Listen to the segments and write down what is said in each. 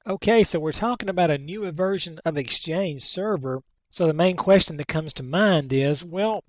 Okay, so we're talking about a newer version of Exchange Server. So the main question that comes to mind is, well,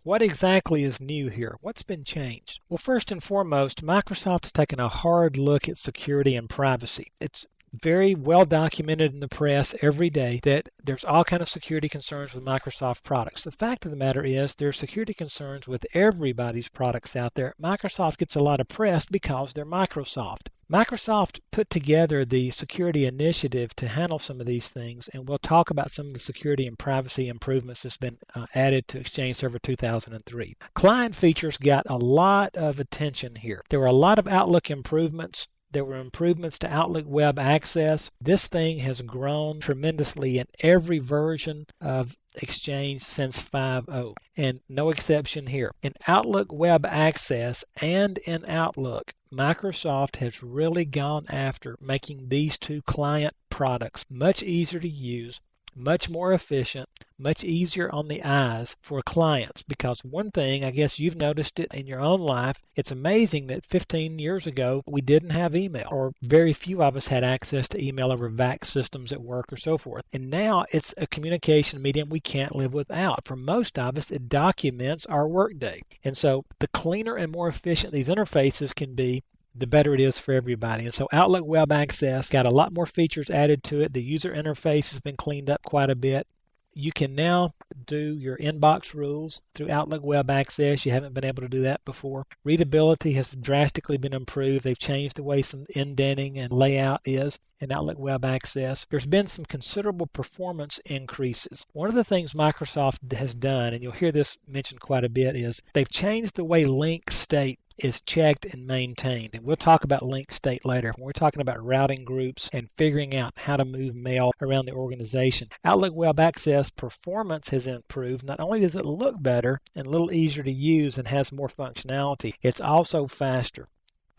what exactly is new here? What's been changed? Well, first and foremost, Microsoft's taken a hard look at security and privacy. It's very well documented in the press every day that there's all kind of security concerns with Microsoft products. The fact of the matter is there's security concerns with everybody's products out there. Microsoft gets a lot of press because they're Microsoft. Microsoft put together the security initiative to handle some of these things, and we'll talk about some of the security and privacy improvements that's been added to Exchange Server 2003. Client features got a lot of attention here. There were a lot of Outlook improvements. There were improvements to Outlook Web Access. This thing has grown tremendously in every version of Exchange since 5.0, and no exception here. In Outlook Web Access and in Outlook, Microsoft has really gone after making these two client products much easier to use, much more efficient, much easier on the eyes for clients. Because one thing, I guess you've noticed it in your own life, it's amazing that 15 years ago we didn't have email, or very few of us had access to email over VAX systems at work or so forth. And now it's a communication medium we can't live without. For most of us, it documents our workday. And so the cleaner and more efficient these interfaces can be, the better it is for everybody. And so Outlook Web Access got a lot more features added to it. The user interface has been cleaned up quite a bit. You can now do your inbox rules through Outlook Web Access. You haven't been able to do that before. Readability has drastically been improved. They've changed the way some indenting and layout is in Outlook Web Access. There's been some considerable performance increases. One of the things Microsoft has done, and you'll hear this mentioned quite a bit, is they've changed the way link state is checked and maintained. And we'll talk about link state later when we're talking about routing groups and figuring out how to move mail around the organization. Outlook Web Access performance has improved. Not only does it look better and a little easier to use and has more functionality, it's also faster.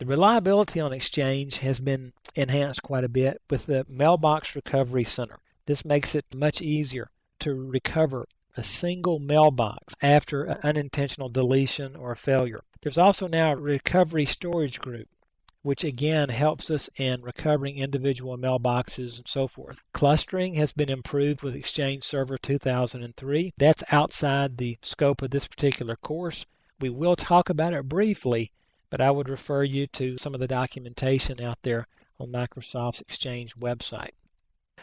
The reliability on Exchange has been enhanced quite a bit with the Mailbox Recovery Center. This makes it much easier to recover a single mailbox after an unintentional deletion or a failure. There's also now a recovery storage group, which again helps us in recovering individual mailboxes and so forth. Clustering has been improved with Exchange Server 2003. That's outside the scope of this particular course. We will talk about it briefly, but I would refer you to some of the documentation out there on Microsoft's Exchange website.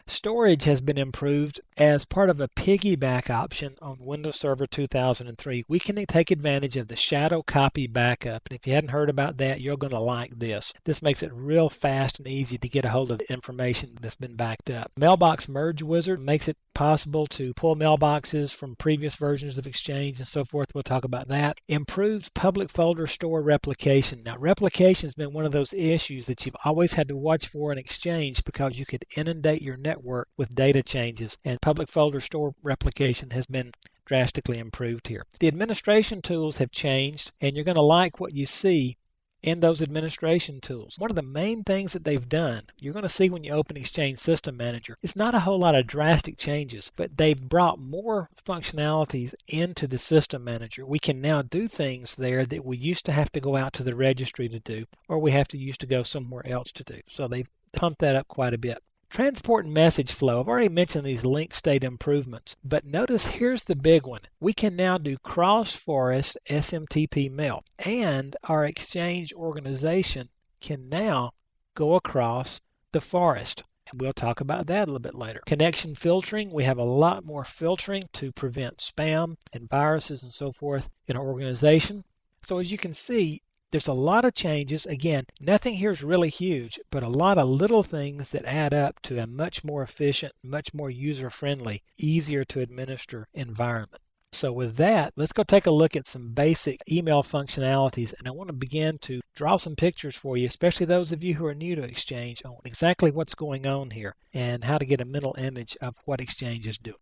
Storage has been improved as part of a piggyback option on Windows Server 2003. We can take advantage of the shadow copy backup. And if you hadn't heard about that, you're going to like this. This makes it real fast and easy to get a hold of information that's been backed up. Mailbox Merge Wizard makes it possible to pull mailboxes from previous versions of Exchange and so forth. We'll talk about that. Improved public folder store replication. Now, replication has been one of those issues that you've always had to watch for in Exchange because you could inundate your network with data changes, and public folder store replication has been drastically improved here. The administration tools have changed, and you're going to like what you see in those administration tools. One of the main things that they've done, you're going to see when you open Exchange System Manager, it's not a whole lot of drastic changes, but they've brought more functionalities into the System Manager. We can now do things there that we used to have to go out to the registry to do, or we have to used to go somewhere else to do. So they've pumped that up quite a bit. Transport and message flow. I've already mentioned these link state improvements, but notice here's the big one. We can now do cross-forest SMTP mail, and our Exchange organization can now go across the forest. And we'll talk about that a little bit later. Connection filtering. We have a lot more filtering to prevent spam and viruses and so forth in our organization. So as you can see, there's a lot of changes. Again, nothing here is really huge, but a lot of little things that add up to a much more efficient, much more user-friendly, easier to administer environment. So with that, let's go take a look at some basic email functionalities, and I want to begin to draw some pictures for you, especially those of you who are new to Exchange, on exactly what's going on here and how to get a mental image of what Exchange is doing.